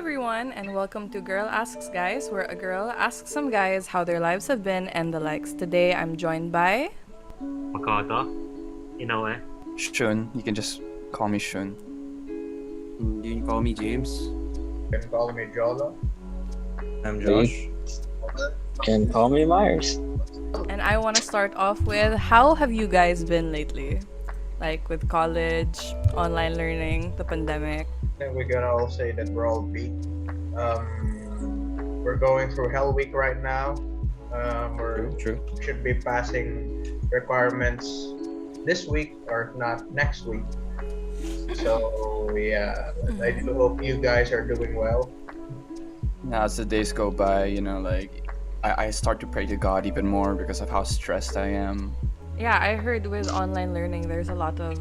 everyone, and welcome to Girl Asks Guys, where a girl asks some guys how their lives have been and the likes. Today, I'm joined by. Makoto, Inoue. Shun. You can just call me Shun. You can call me James. You can call me Jolo. I'm Josh. Can call me Myers. And I want to start off with how have you guys been lately? Like with college, online learning, the pandemic. I think we can all say that we're all beat. We're going through Hell Week right now. True. Should be passing requirements this week or if not next week. So yeah, I do hope you guys are doing well. As the days go by, I start to pray to God even more because of how stressed I am. Yeah, I heard with online learning, there's a lot of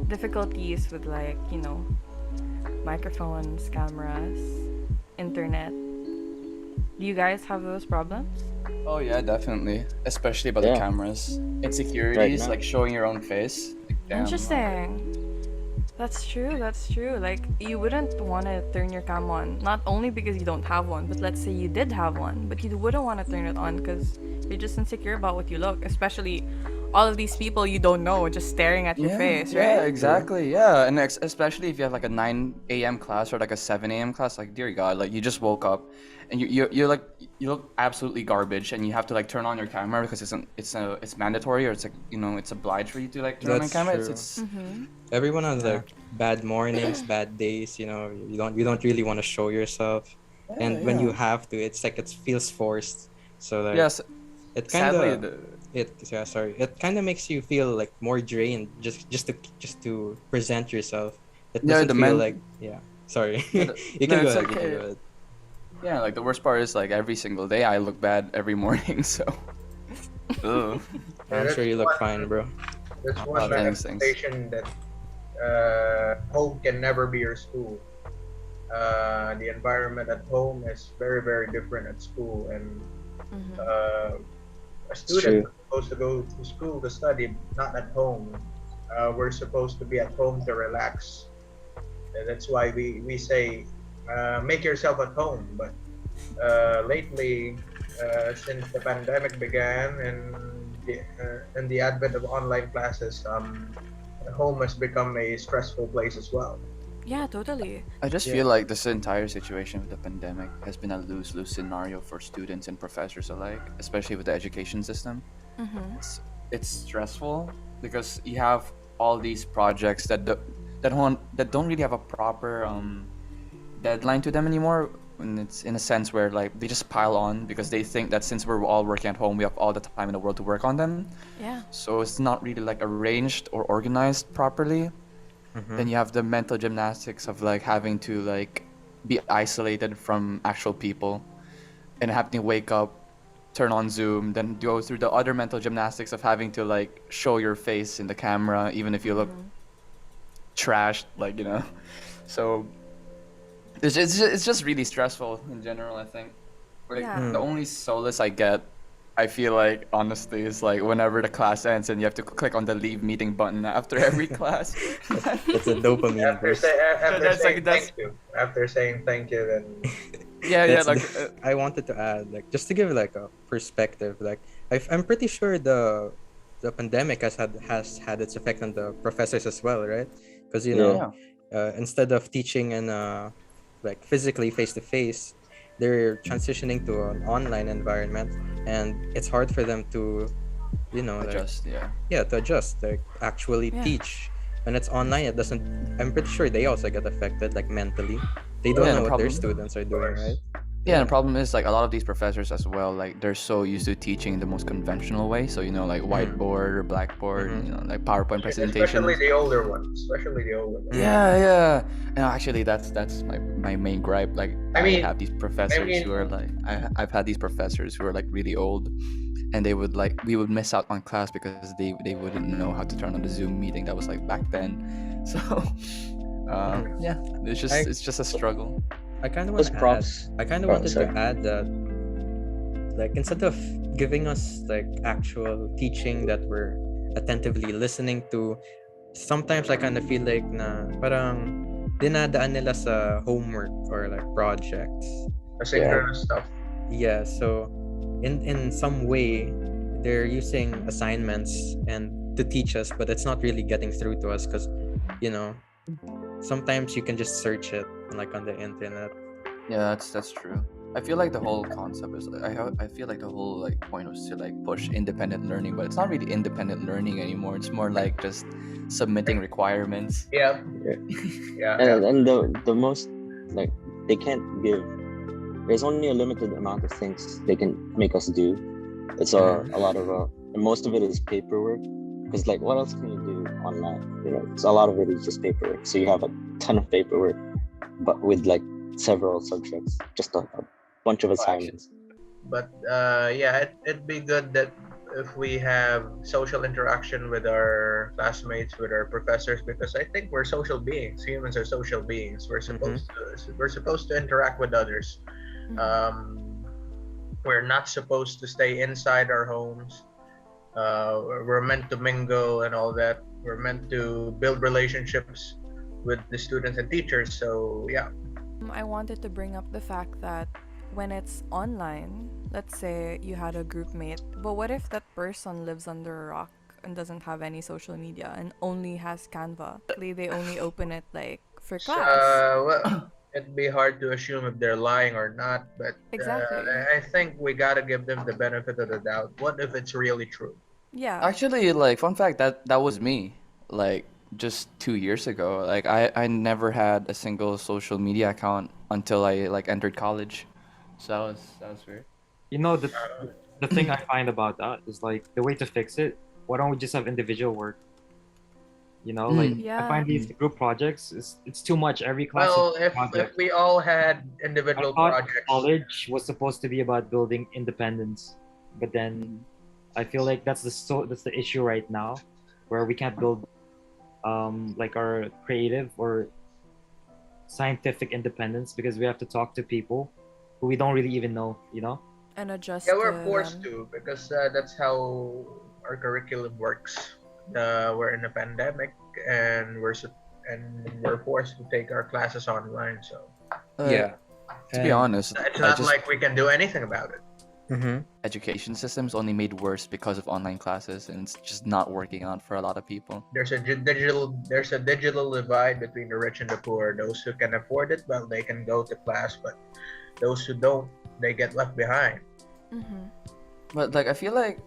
difficulties with microphones, cameras, internet. Do you guys have those problems? Oh yeah, definitely. Especially about the cameras. Insecurities, Right now. like showing your own face. Like, damn. Interesting. That's true. Like, you wouldn't want to turn your cam on, not only because you don't have one, but let's say you did have one, but you wouldn't want to turn it on because you're just insecure about what you look, especially all of these people you don't know just staring at your face, right? Yeah, exactly. Yeah, and especially if you have like a 9 a.m. class or like a 7 a.m. class, like dear God, like you just woke up and you look absolutely garbage, and you have to like turn on your camera because it's mandatory, or it's like it's obliged for you to like turn on your That's camera. true. It's Everyone has like bad mornings, bad days. You don't really want to show yourself, and when you have to, it's like it feels forced. So like yes. it kind Sadly, of it kind of makes you feel like more drained just to present yourself. It Yeah, doesn't the feel men- like sorry. Yeah, You can no, go it's ahead. You okay. can go ahead. Yeah, like the worst part is like every single day I look bad every morning, so. Ugh. I'm sure you look fine, bro. That's one Thanks. manifestation that home can never be your school. The environment at home is very, very different at school, and a student is supposed to go to school to study, not at home. We're supposed to be at home to relax. That's why we say make yourself at home. But lately, since the pandemic began and the advent of online classes, home has become a stressful place as well. Yeah, totally. I just feel like this entire situation with the pandemic has been a lose-lose scenario for students and professors alike, especially with the education system. It's stressful because you have all these projects that don't really have a proper deadline to them anymore. And it's in a sense where like they just pile on because they think that since we're all working at home, we have all the time in the world to work on them. Yeah. So it's not really like arranged or organized properly. Then you have the mental gymnastics of like having to like be isolated from actual people and having to wake up, turn on Zoom, then go through the other mental gymnastics of having to like show your face in the camera even if you look trashed, So it's just really stressful in general, I think. Like the only solace I get, I feel like honestly is like whenever the class ends and you have to click on the leave meeting button after every class. It's a dopamine After, burst. after saying thank you, then Yeah, That's I wanted to add, like, just to give like a perspective, like I'm pretty sure the pandemic has had its effect on the professors as well, right? Because instead of teaching in like physically face to face, they're transitioning to an online environment, and it's hard for them to adjust, to adjust, like actually teach. When it's online, it doesn't. I'm pretty sure they also get affected, like mentally. They don't know what their students are doing, right? Yeah, and the problem is like a lot of these professors as well, like they're so used to teaching the most conventional way. So like whiteboard or blackboard, like PowerPoint presentations. especially the older ones. Yeah. And actually, that's my main gripe. Like I have these professors who are like I've had these professors who are like really old, and they would like we would miss out on class because they wouldn't know how to turn on the Zoom meeting. That was like back then. So it's just a struggle. I kind of Those want props. I kind of wanted to add that, like, instead of giving us like actual teaching that we're attentively listening to, sometimes I kind of feel like na parang dinadaan nila sa homework or like projects. Asynchronous stuff. Yeah, so in some way they're using assignments and to teach us, but it's not really getting through to us because sometimes you can just search it like on the internet. Yeah, that's true. I feel like the whole concept is I feel like the whole like point was to like push independent learning, but it's not really independent learning anymore. It's more like just submitting requirements. Yeah. Yeah. And the most, like, they can't give. There's only a limited amount of things they can make us do. It's a lot of and most of it is paperwork. Because like, what else can you do online? So a lot of it is just paperwork. So you have a ton of paperwork, but with like several subjects, just a bunch of assignments. But it'd be good that if we have social interaction with our classmates, with our professors, because I think we're social beings. Humans are social beings. We're supposed to interact with others. We're not supposed to stay inside our homes. We're meant to mingle and all that. We're meant to build relationships with the students and teachers. So yeah. I wanted to bring up the fact that when it's online, let's say you had a group mate, but what if that person lives under a rock and doesn't have any social media and only has Canva? They only open it like for class. Well, it'd be hard to assume if they're lying or not, but Exactly. I think we gotta give them the benefit of the doubt. What if it's really true? Yeah. Actually, like fun fact, that was me. Like just 2 years ago. Like I never had a single social media account until I like entered college. So that was weird. The thing I find about that is like the way to fix it. Why don't we just have individual work? Like Yeah. I find these group projects it's too much. Every class Well, is a if project. we all had I individual thought projects, college was supposed to be about building independence, but then I feel like that's the issue right now, where we can't build like our creative or scientific independence because we have to talk to people who we don't really even know. And adjust yeah, we're to forced them. to because that's how our curriculum works. We're in a pandemic and we're forced to take our classes online. So To be honest, it's I not just like we can do anything about it. education system's only made worse because of online classes, and it's just not working out for a lot of people. There's a digital divide between the rich and the poor. Those who can afford it, well, they can go to class, but those who don't, they get left behind. But like I feel like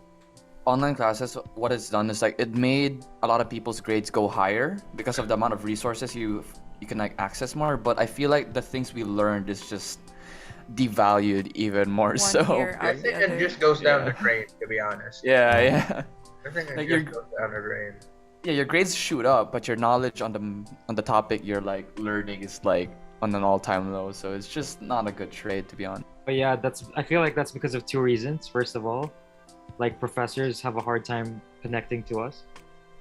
online classes, what it's done is like it made a lot of people's grades go higher because of the amount of resources you can like access more. But I feel like the things we learned is just devalued even more. One So year I out think the it other. just goes down the drain, to be honest. yeah. I think it Like just goes down the drain. Yeah, your grades shoot up, but your knowledge on the topic you're like learning is like on an all-time low. So it's just not a good trade, to be honest. But yeah, I feel like that's because of two reasons. First of all, like professors have a hard time connecting to us.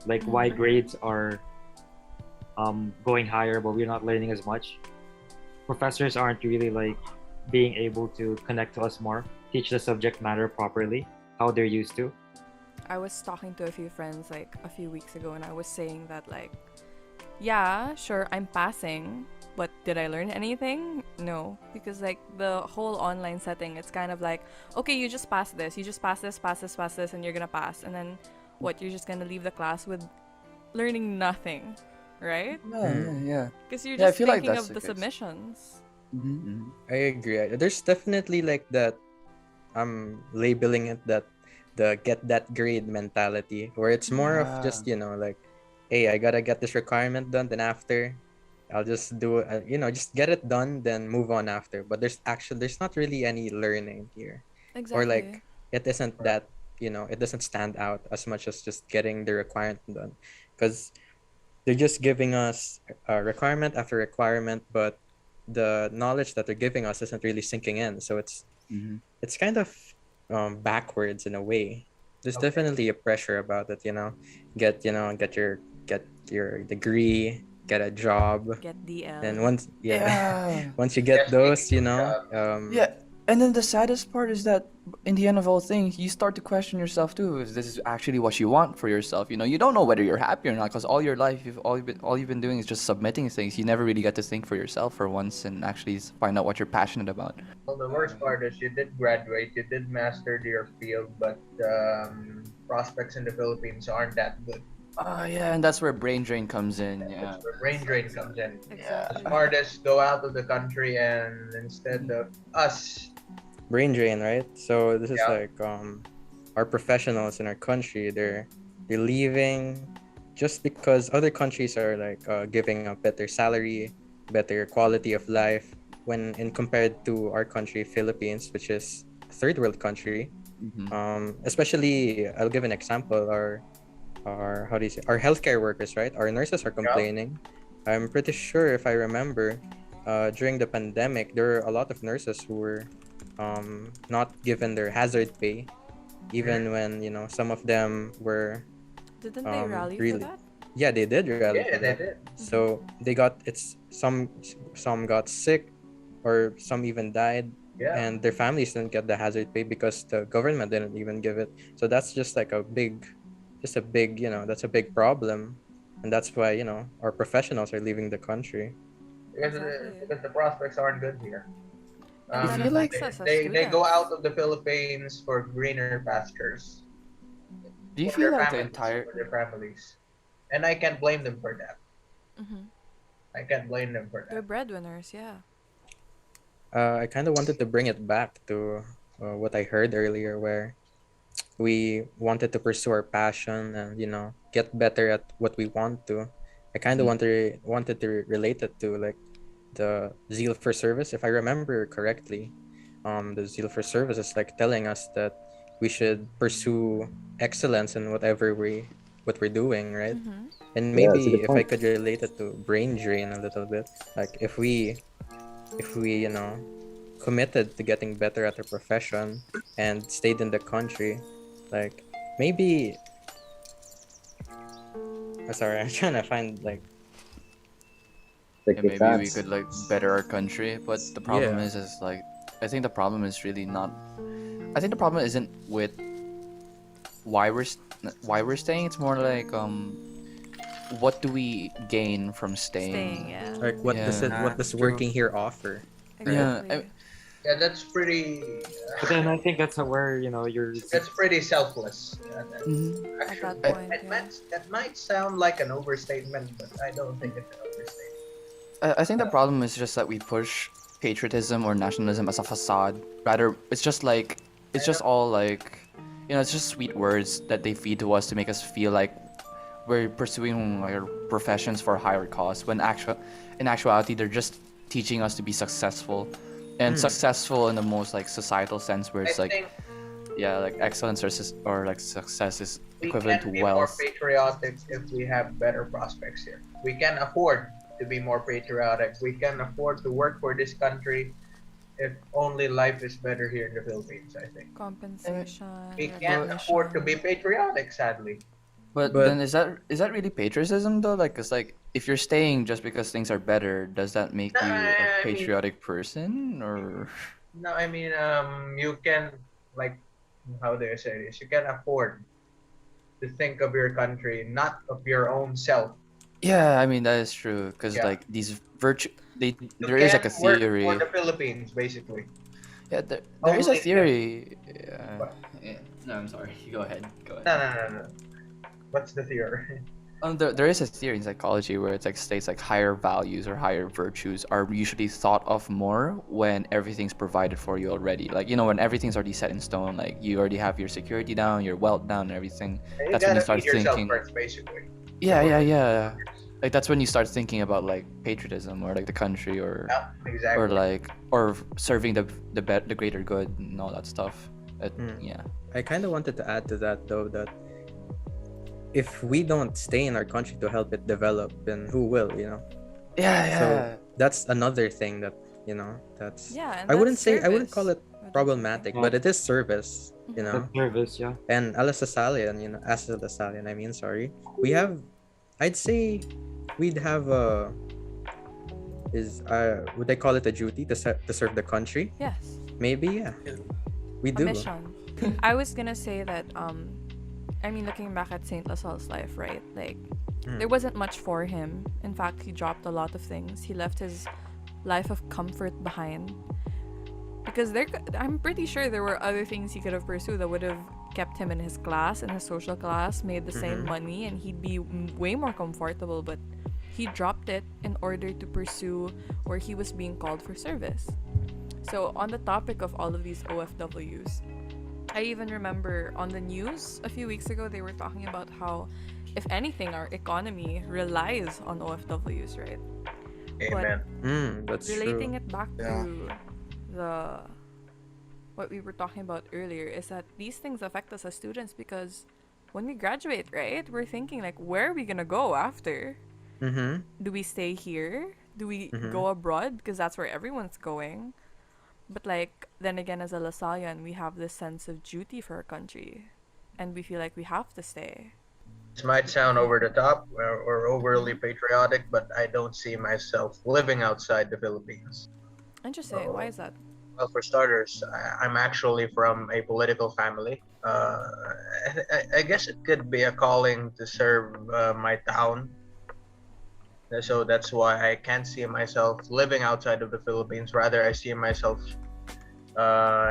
Like why grades are going higher, but we're not learning as much. Professors aren't really like being able to connect to us more, teach the subject matter properly, how they're used to. I was talking to a few friends like a few weeks ago, and I was saying that like, yeah, sure, I'm passing, but did I learn anything? No, because like the whole online setting, it's kind of like, okay, you just pass this, and you're gonna pass, and then what? You're just gonna leave the class with learning nothing, right? Yeah. Because you're Yeah, I just feel like thinking that's of the the case. submissions. I agree. There's definitely like that. I'm labeling it that the get that grade mentality, where it's more of just like, hey, I gotta get this requirement done. Then after, I'll just do just get it done. Then move on after. But there's not really any learning here, Exactly. or like it isn't that it doesn't stand out as much as just getting the requirement done, because they're just giving us requirement after requirement, but the knowledge that they're giving us isn't really sinking in. So it's kind of backwards in a way. There's definitely a pressure about it. Get your degree, get a job, Get DL. and once you get Yes, those, speaking of jobs. Yeah, And then the saddest part is that in the end of all things, you start to question yourself too. If this is actually what you want for yourself, you don't know whether you're happy or not, because all your life, all you've been doing is just submitting things. You never really get to think for yourself for once and actually find out what you're passionate about. Well, the worst part is you did graduate, you did master your field, but prospects in the Philippines aren't that good. Yeah, and that's where brain drain comes in. Yeah. That's where brain drain comes in. Exactly. The smartest go out of the country, and instead of us, Brain drain, right? So this is Yeah. like our professionals in our country, they're leaving just because other countries are like giving a better salary, better quality of life, when in compared to our country, Philippines, which is a third world country. Especially, I'll give an example. Our how do you say, our healthcare workers, right? Our nurses are complaining. I'm pretty sure, if I remember, during the pandemic, there were a lot of nurses who were not given their hazard pay, even when some of them were Didn't they rally really. for that? Yeah, they did rally yeah, for they that. did. So they got some got sick, or some even died, Yeah. and their families didn't get the hazard pay because the government didn't even give it. So that's just like a big that's a big problem, and that's why our professionals are leaving the country. Because, Exactly. because the prospects aren't good here. And that They, affects us as they go students. out of the Philippines for greener pastures. Do you For feel their like the families, entire for their families, and I can't blame them for that. I can't blame them for They're that. breadwinners, yeah. I kind of wanted to bring it back to what I heard earlier, where we wanted to pursue our passion and get better at what we want to. I kind of wanted to relate it to like the zeal for service. If I remember correctly, the zeal for service is like telling us that we should pursue excellence in what we're doing, right? And Yeah, that's a maybe good if I point. could relate it to brain drain a little bit, like if we committed to getting better at our profession and stayed in the country, like maybe sorry, I'm trying to find like yeah, maybe we facts. could like better our country, but the problem Yeah. is like I think the problem is really not. I think the problem isn't with why we're staying. It's more like what do we gain from Staying, yeah. like what Yeah. does True. working here offer? Yeah, Exactly. Yeah, that's pretty. But then I think that's where you're. That's pretty selfless. Mhm. At Actually, that point, yeah. that might sound like an overstatement, but I don't think it's an overstatement. I think the problem is just that we push patriotism or nationalism as a facade. Rather, it's just all like, it's just sweet words that they feed to us to make us feel like we're pursuing our professions for a higher cause. When in actuality, they're just teaching us to be successful, and successful in the most like societal sense, where I it's like, think yeah, like excellence or like success is we equivalent can to be more wealth. patriotic if we have better prospects here. We can afford to be more patriotic. We can afford to work for this country if only life is better here in the Philippines, I think. Compensation. We can't afford to be patriotic, sadly. But But- then is that really patriotism though? Like, cause like if you're staying just because things are better, does that make you I a mean- patriotic person or? No, I mean, you can, like, how do I say this? You can afford to think of your country, not of your own self. Yeah, I mean that is true. Cause Yeah. like these You there is like a can't work theory. for the Philippines, basically. Yeah, there is a Only- theory. Yeah. What? No, I'm sorry. Go ahead. Go No. What's the theory? There is a theory in psychology where it's like states like higher values or higher virtues are usually thought of more when everything's provided for you already. Like when everything's already set in stone, like you already have your security down, your wealth down, and everything. You That's when you gotta start feed yourself thinking. first, basically. Yeah. Like that's when you start thinking about like patriotism or like the country or Yeah, exactly. or serving the greater good and all that stuff. Yeah. I kind of wanted to add to that though, that if we don't stay in our country to help it develop, then who will? Yeah. So that's another thing that that's. Yeah, and I wouldn't that's I wouldn't call service. it problematic, but it is service. Service, yeah. And as a Lasallian, I mean, sorry, I'd say we'd have would I call it a duty to serve the country? Yes. maybe we A do. mission. I was gonna say that I mean, looking back at Saint LaSalle's life, right? Like, there wasn't much for him. In fact, he dropped a lot of things. He left his life of comfort behind because I'm pretty sure there were other things he could have pursued that would have kept him in his class, in his social class, made the same money, and he'd be way more comfortable. But he dropped it in order to pursue where he was being called for service. So on the topic of all of these OFWs, I even remember on the news a few weeks ago they were talking about how, if anything, our economy relies on OFWs, right? Amen. That's Relating true. it back to the what we were talking about earlier is that these things affect us as students because when we graduate, right, we're thinking like, where are we gonna go after? Do we stay here? Do we go abroad? Because that's where everyone's going. But like, then again, as a LaSallian, we have this sense of duty for our country, and we feel like we have to stay. This might sound over the top or overly patriotic, but I don't see myself living outside the Philippines. Interesting. Why is that? Well, for starters, I'm actually from a political family. I guess it could be a calling to serve my town. So that's why I can't see myself living outside of the Philippines. Rather, I see myself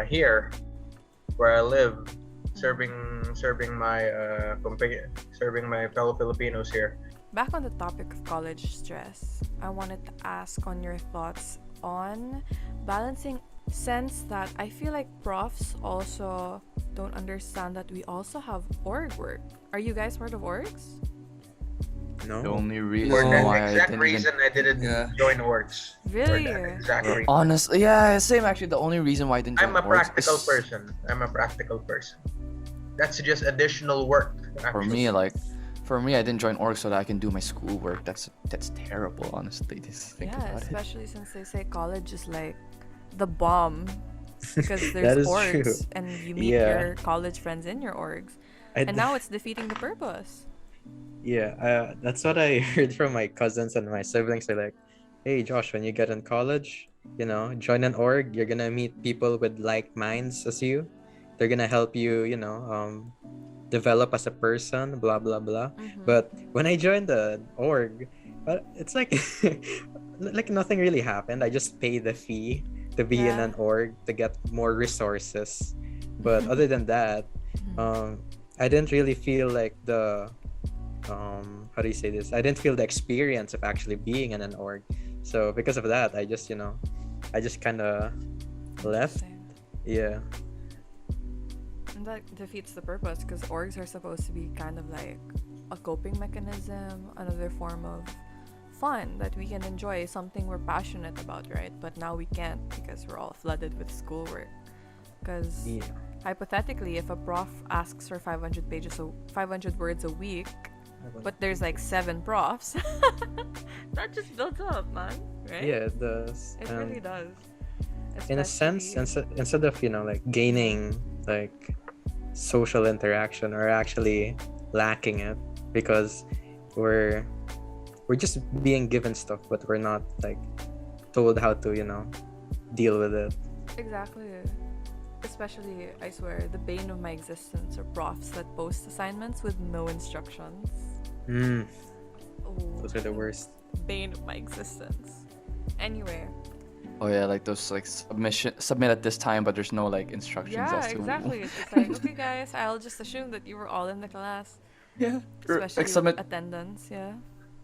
here, where I live, serving my fellow Filipinos here. Back on the topic of college stress, I wanted to ask on your thoughts on balancing, sense that I feel like profs also don't understand that we also have org work. Are you guys part of orgs? No. The only For reason that why exact I reason I didn't join works. Really? For that exact reason. Honestly, yeah, same actually. The only reason why I didn't join I'm a orgs practical is- person. That's just additional work. For me, I didn't join org so that I can do my schoolwork. That's terrible, honestly. Just think Yeah, about it. especially since they say college is like the bomb because That there's is orgs true. and you meet Yeah. your college friends in your orgs. I And now it's defeating the purpose. Yeah, that's what I heard from my cousins and my siblings. They're like, hey, Josh, when you get in college, join an org. You're going to meet people with like minds as you. They're going to help you, develop as a person, blah, blah, blah. But when I joined the org, it's like, like nothing really happened. I just paid the fee to be in Yeah. an org to get more resources. But other than that, I didn't really feel like the how do you say this? I didn't feel the experience of actually being in an org. So because of that, I just kind of left. Interesting. Yeah. And that defeats the purpose because orgs are supposed to be kind of like a coping mechanism, another form of fun that we can enjoy, something we're passionate about, right? But now we can't because we're all flooded with schoolwork. Because hypothetically, if a prof asks for 500 words a week, but there's like 7 profs, that just builds up, man, right? Yeah, it does. It really does. In a sense, Especially- instead of like gaining like social interaction, we're actually lacking it because we're just being given stuff, but we're not like told how to deal with it. Exactly. Especially, I swear, the bane of my existence are profs that post assignments with no instructions. Oh, Those are the worst. bane of my existence. Anyway, Oh yeah, like those like submit at this time, but there's no like instructions yeah, as to exactly. It's just like, okay, guys, I'll just assume that you were all in the class, Yeah. Or, especially like submit with attendance. Yeah.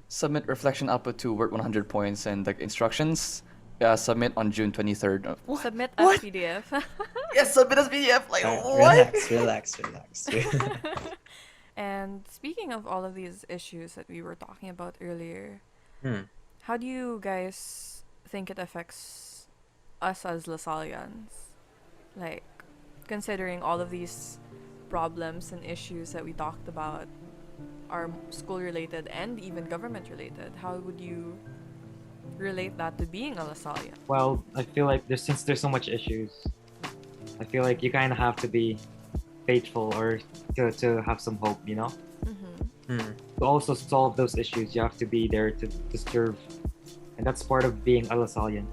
submit reflection output to work 100 points and like instructions. Submit on June 23rd. What? Submit What? as PDF. Yes, submit as PDF. Like what? Relax. And speaking of all of these issues that we were talking about earlier, how do you guys think it affects us as LaSallians? Like, considering all of these problems and issues that we talked about are school related and even government related, how would you relate that to being a LaSallian? Well, I feel like since there's so much issues, I feel like you kind of have to be faithful or to have some hope, To also solve those issues, you have to be there to serve, and that's part of being a LaSallian.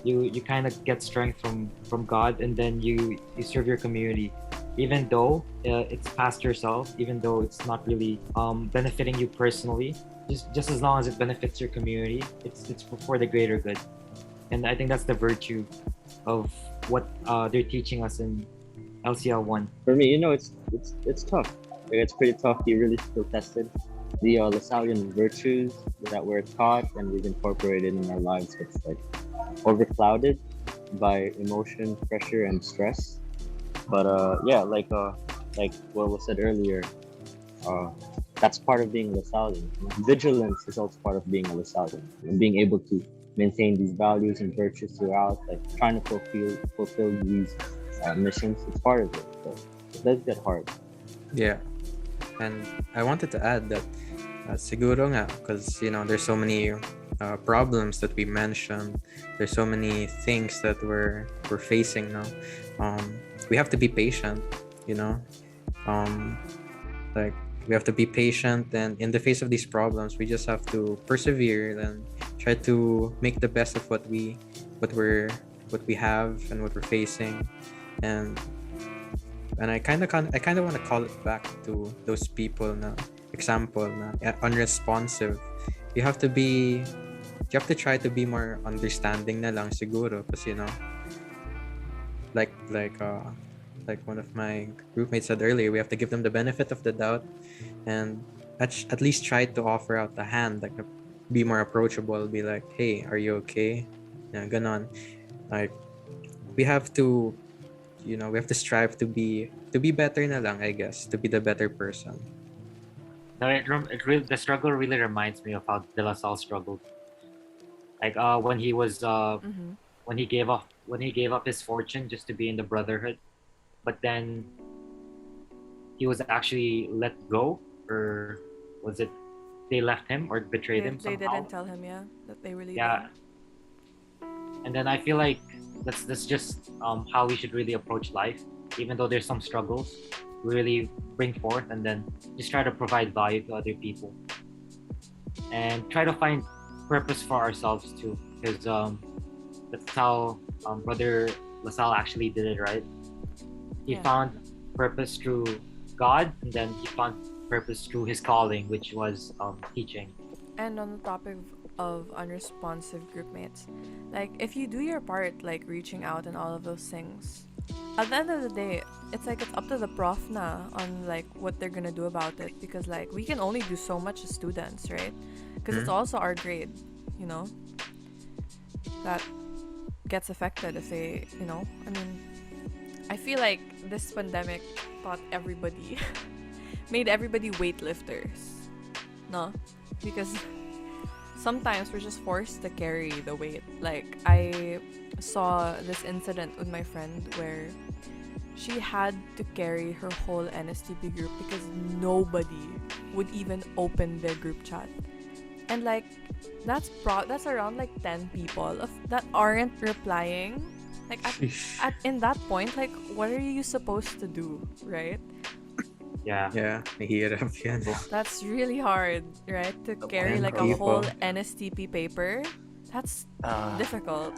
you kind of get strength from God, and then you serve your community, even though it's past yourself, even though it's not really benefiting you personally. Just as long as it benefits your community, it's for the greater good. And I think that's the virtue of what they're teaching us in LCL1. For me, it's tough. Like, it's pretty tough. You really feel tested. The Lasallian virtues that we're taught and we've incorporated in our lives, it's like overclouded by emotion, pressure, and stress. But yeah, like what was said earlier, that's part of being a Lasallian. Vigilance is also part of being a Lasallian. And being able to maintain these values and virtues throughout, like trying to fulfill these missions, it's part of it. So it does get hard. Yeah. And I wanted to add that siguro nga, because there's so many problems that we mentioned, there's so many things that we're facing now. We have to be patient, like we have to be patient, and in the face of these problems we just have to persevere and try to make the best of what we have and what we're facing. And I kind of want to call it back to those people na example na unresponsive. You have to try to be more understanding na lang siguro, kasi like one of my groupmates said earlier, we have to give them the benefit of the doubt and at least try to offer out the hand, like be more approachable, be like, hey, are you okay? Yeah, ganon. Like we have to strive to be better na lang, I guess, to be the better person. The struggle really reminds me of how De La Salle struggled. Like when he was when he gave up his fortune just to be in the brotherhood, but then he was actually let go, or was it they left him or betrayed him somehow? They didn't tell him, yeah, that they really Yeah. And then I feel like that's just how we should really approach life. Even though there's some struggles, we really bring forth and then just try to provide value to other people and try to find purpose for ourselves too, because that's how Brother LaSalle actually did it, right? He found purpose through God, and then he found purpose through his calling, which was teaching. And on the topic of unresponsive groupmates, like if you do your part, like reaching out and all of those things, at the end of the day, it's like it's up to the prof na on like what they're gonna do about it, because like we can only do so much as students, right? Because it's also our grade, that gets affected if they, I mean, I feel like this pandemic taught everybody made everybody weightlifters, no? Because sometimes we're just forced to carry the weight. Like I saw this incident with my friend where she had to carry her whole NSTP group because nobody would even open their group chat. And like that's around like 10 people that aren't replying. Like at in that point, like what are you supposed to do, right? Yeah. Mahirap yan. That's really hard, right? To carry like a whole NSTP paper. That's difficult,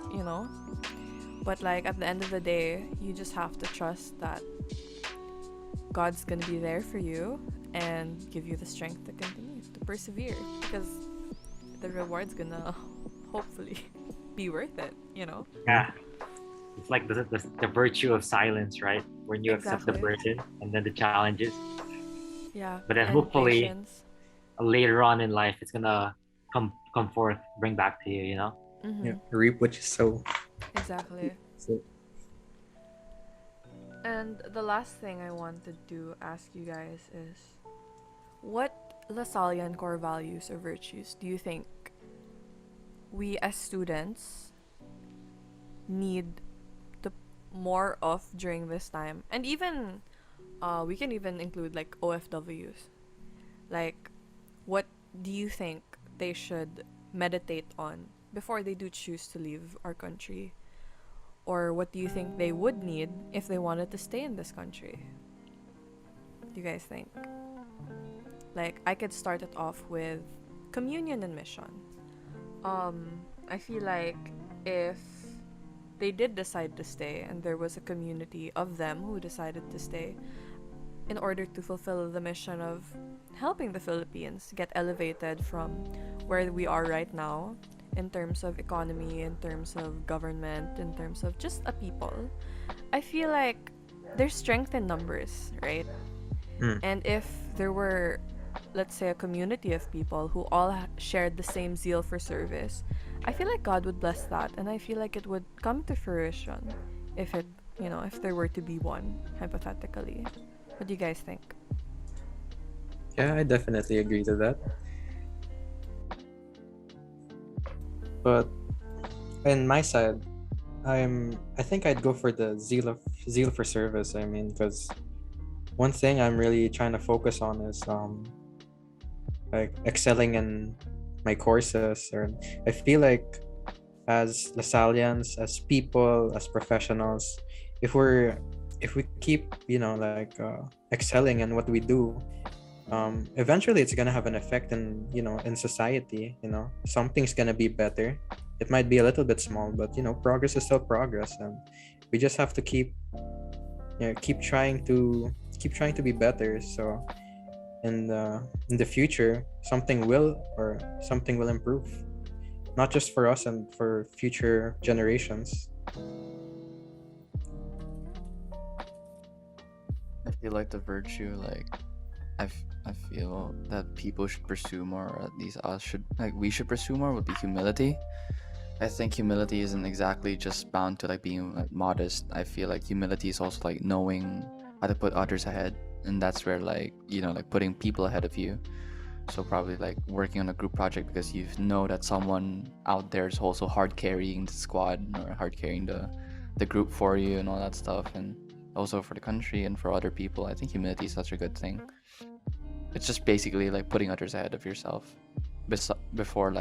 But like at the end of the day, you just have to trust that God's gonna be there for you and give you the strength to continue, to persevere, because the reward's gonna hopefully be worth it, Yeah. It's like the virtue of silence, right? When you accept the burden and then the challenges. Yeah. But then and hopefully patience. later on in life, it's gonna come forth, bring back to you, Mm-hmm. Yeah, reap what you sow. Exactly. So, And the last thing I wanted to ask you guys is, what Lasallian core values or virtues do you think we as students need to more of during this time? And even we can even include like OFWs. Like, what do you think they should meditate on before they do choose to leave our country? Or what do you think they would need if they wanted to stay in this country? Do you guys think? Like, I could start it off with communion and mission. I feel like if they did decide to stay, and there was a community of them who decided to stay in order to fulfill the mission of helping the Philippines get elevated from where we are right now in terms of economy, in terms of government, in terms of just a people. I feel like there's strength in numbers, right? And if there were, let's say, a community of people who all shared the same zeal for service, I feel like God would bless that, and I feel like it would come to fruition if it, if there were to be one, hypothetically. What do you guys think? Yeah, I definitely agree to that. But on my side, I think I'd go for the zeal for service. I mean, because one thing I'm really trying to focus on is like excelling in my courses. Or I feel like as Lasallians, as people, as professionals, if we keep excelling in what we do, eventually it's gonna have an effect in society. Something's gonna be better. It might be a little bit small, but progress is still progress, and we just have to keep trying to be better. So in the future, something will improve, not just for us and for future generations. I feel like the virtue, I feel that people should pursue more, or at least we should pursue more, would be humility. I think humility isn't exactly just bound to being modest. I feel like humility is also knowing how to put others ahead, and that's where putting people ahead of you. So probably working on a group project because you know that someone out there is also hard carrying the squad or hard carrying the group for you and all that stuff, and also for the country and for other people. I think humility is such a good thing. It's just basically putting others ahead of yourself before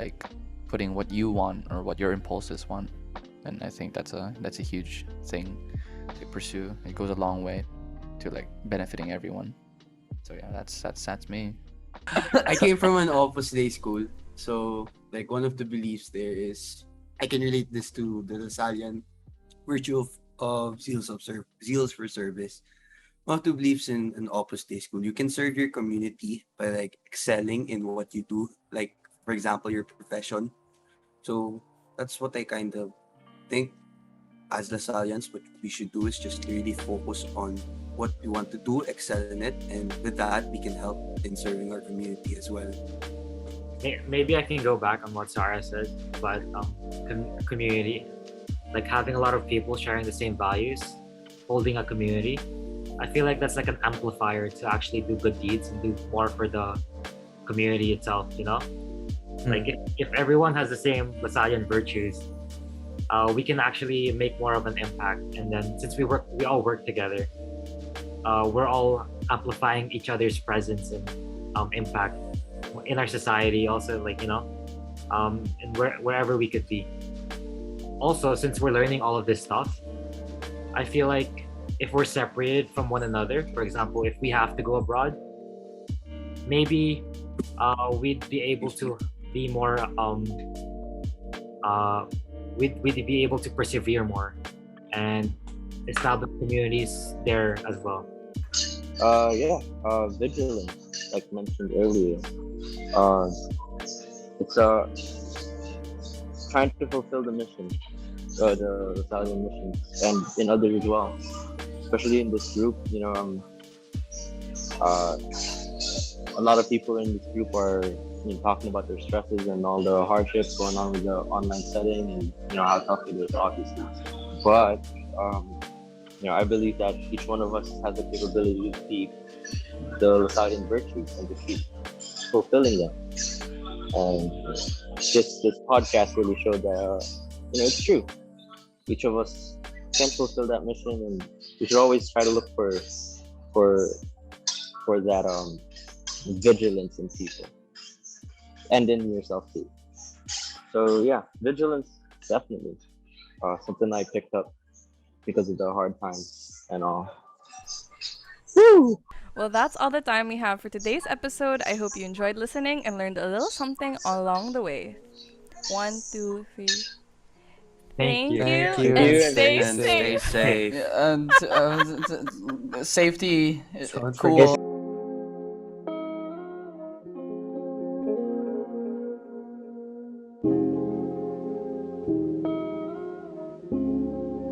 putting what you want or what your impulses want. And I think that's a huge thing to pursue. It goes a long way to benefiting everyone. So yeah, that's me. I came from an Opus Day school, so one of the beliefs there is, I can relate this to the Lasallian virtue of zeals for service. One of the beliefs in an Opus Day school, you can serve your community by excelling in what you do, for example your profession. So that's what I kind of think as Lasallians, what we should do is just really focus on what we want to do, excel in it, and with that we can help in serving our community as well. Maybe I can go back on what Sarah said, but community, having a lot of people sharing the same values, holding a community, I feel like that's an amplifier to actually do good deeds and do more for the community itself, if everyone has the same Lasallian virtues, we can actually make more of an impact. And then since we all work together, we're all amplifying each other's presence and impact in our society also, and wherever we could be. Also, since we're learning all of this stuff, I feel like if we're separated from one another, for example, if we have to go abroad, maybe we'd be able to be more we'd be able to persevere more and establish communities there as well. Vigilance, like mentioned earlier. It's trying to fulfill the mission, the Italian mission, and in others as well. Especially in this group, a lot of people in this group are talking about their stresses and all the hardships going on with the online setting, and how tough it is, obviously. But I believe that each one of us has the capability to keep the Italian virtues and to keep fulfilling them. And this podcast really showed that it's true. Each of us can fulfill that mission, and you should always try to look for that vigilance in people and in yourself too. So yeah, vigilance, definitely something I picked up because of the hard times and all. Woo! Well, that's all the time we have for today's episode. I hope you enjoyed listening and learned a little something along the way. 1, 2, 3. Thank you. Thank you. And Thank you, stay And stay safe. safe. And safety, Don't cool. forget